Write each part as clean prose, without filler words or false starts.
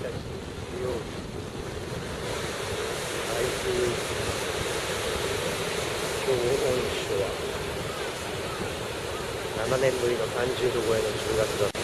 たりするように最終超温暑は7年ぶりの30度超えの10月だった。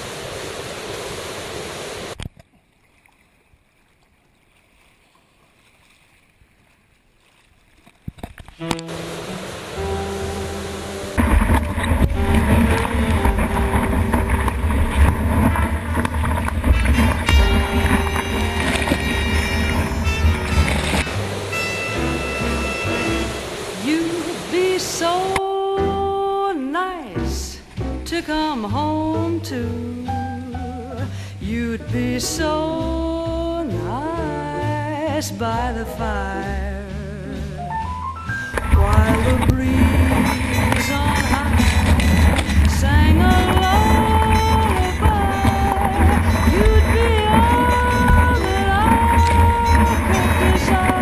You'd be so nice to come home to. You'd be so nice by the fire while the breeze on high sang a lullaby. You'd be all that I could desire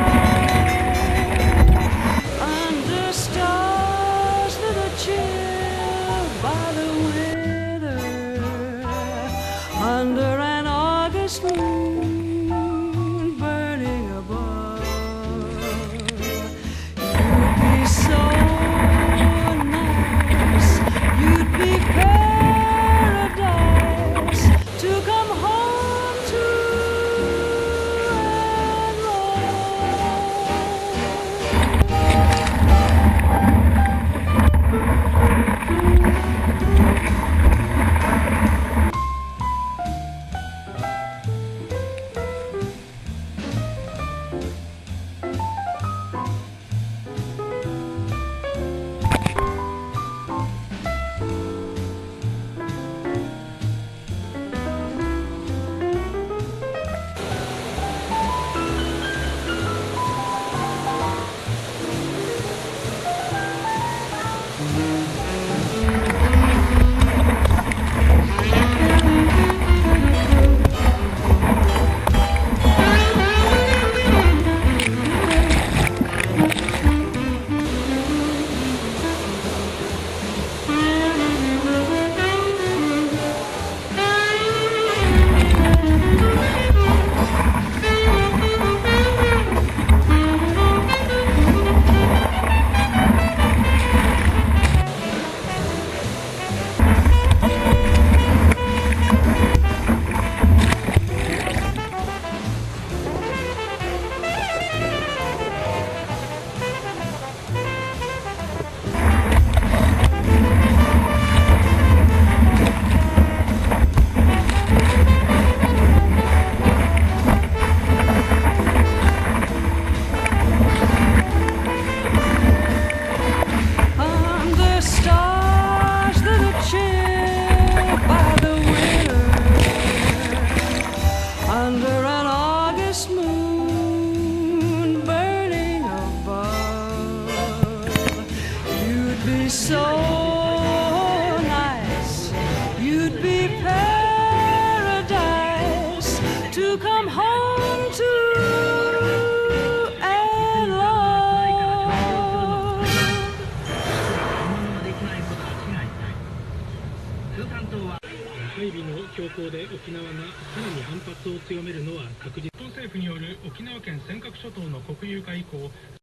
under stars that are chilled by the winter, under an August moon burning above. You'd be so nice, you'd be paradise to come home to and under stars that are chilled by the winter, under an August moon burning above. You'd be so nice, you'd be paradise to come home to and love. 配備の強行で沖縄がさらに反発を強めるのは確実。日本政府による沖縄県尖閣諸島の国有化以降